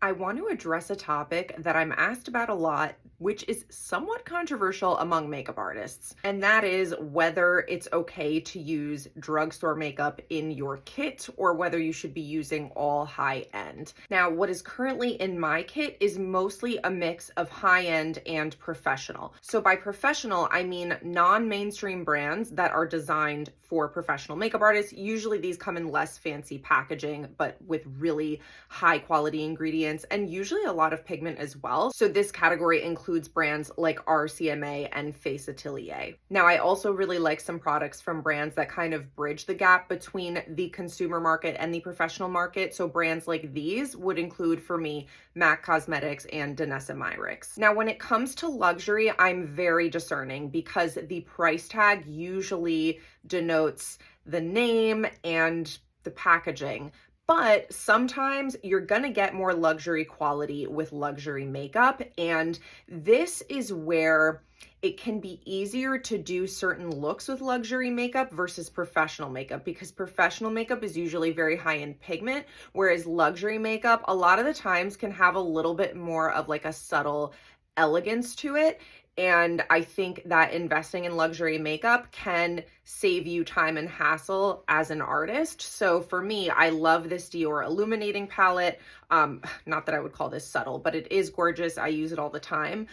I want to address a topic that I'm asked about a lot, which is somewhat controversial among makeup artists, and that is whether it's okay to use drugstore makeup in your kit or whether you should be using all high end. Now, what is currently in my kit is mostly a mix of high end and professional. So by professional, I mean non-mainstream brands that are designed for professional makeup artists. Usually these come in less fancy packaging, but with really high quality ingredients and usually a lot of pigment as well. So this category includes brands like RCMA and Face Atelier. Now, I also really like some products from brands that kind of bridge the gap between the consumer market and the professional market. So brands like these would include for me MAC Cosmetics and Danessa Myricks. Now, when it comes to luxury, I'm very discerning because the price tag usually denotes the name and the packaging. But sometimes you're gonna get more luxury quality with luxury makeup. And this is where it can be easier to do certain looks with luxury makeup versus professional makeup, because professional makeup is usually very high in pigment, whereas luxury makeup a lot of the times can have a little bit more of like a subtle elegance to it. And I think that investing in luxury makeup can save you time and hassle as an artist. So for me, I love this Dior illuminating palette. Not that I would call this subtle, but it is gorgeous. I use it all the time.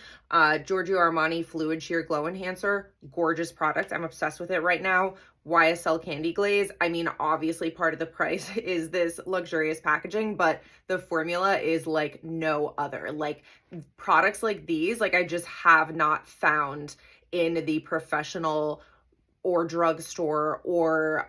Giorgio Armani Fluid Sheer Glow Enhancer, gorgeous product. I'm obsessed with it right now. YSL Candy Glaze. I mean, obviously part of the price is this luxurious packaging, but the formula is like no other. Like products like these, like I just have not found in the professional or drugstore or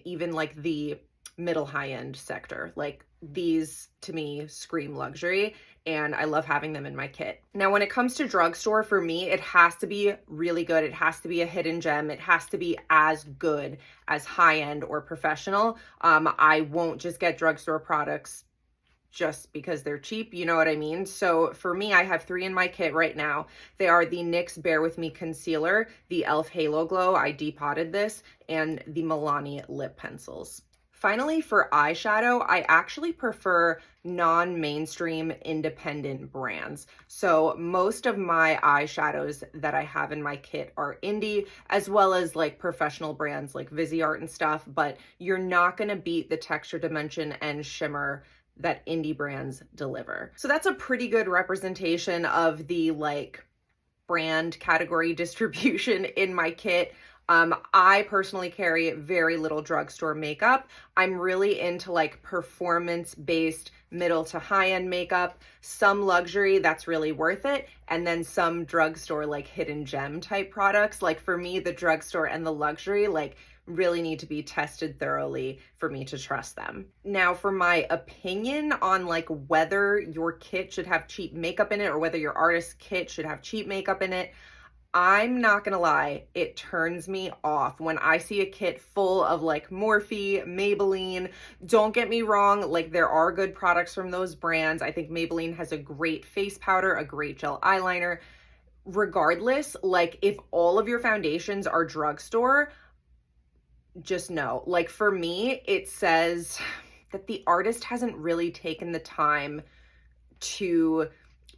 even like the middle high end sector. Like these to me scream luxury, and I love having them in my kit. Now, when it comes to drugstore, for me, it has to be really good. It has to be a hidden gem. It has to be as good as high end or professional. I won't just get drugstore products just because they're cheap, you know what I mean? So for me, I have 3 in my kit right now. They are the NYX Bare With Me Concealer, the e.l.f. Halo Glow, I depotted this, and the Milani Lip Pencils. Finally, for eyeshadow, I actually prefer non-mainstream independent brands. So most of my eyeshadows that I have in my kit are indie, as well as like professional brands like Viseart and stuff, but you're not gonna beat the texture, dimension, and shimmer that indie brands deliver. So that's a pretty good representation of the like brand category distribution in my kit. I personally carry very little drugstore makeup. I'm really into like performance-based middle to high-end makeup, some luxury that's really worth it, and then some drugstore like hidden gem type products. Like for me, the drugstore and the luxury like really need to be tested thoroughly for me to trust them. Now, for my opinion on like whether your kit should have cheap makeup in it or whether your artist's kit should have cheap makeup in it, I'm not gonna lie, it turns me off when I see a kit full of like Morphe, Maybelline. Don't get me wrong, like there are good products from those brands. I think Maybelline has a great face powder, a great gel eyeliner. Regardless, like if all of your foundations are drugstore, just know, like for me, it says that the artist hasn't really taken the time to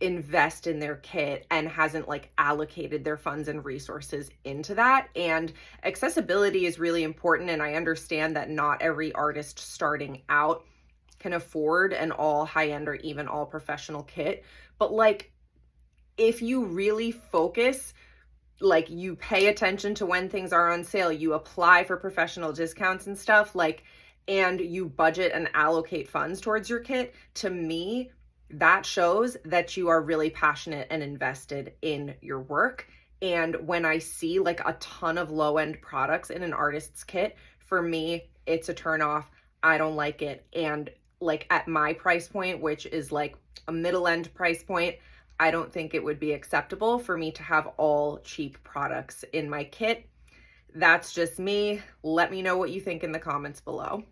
invest in their kit and hasn't like allocated their funds and resources into that. And accessibility is really important, and I understand that not every artist starting out can afford an all high-end or even all professional kit, but like if you really focus, like you pay attention to when things are on sale, you apply for professional discounts and stuff, like, and you budget and allocate funds towards your kit, to me that shows that you are really passionate and invested in your work. And when I see like a ton of low-end products in an artist's kit, for me, it's a turn off. I don't like it. And like at my price point, which is like a middle-end price point, I don't think it would be acceptable for me to have all cheap products in my kit. That's just me. Let me know what you think in the comments below.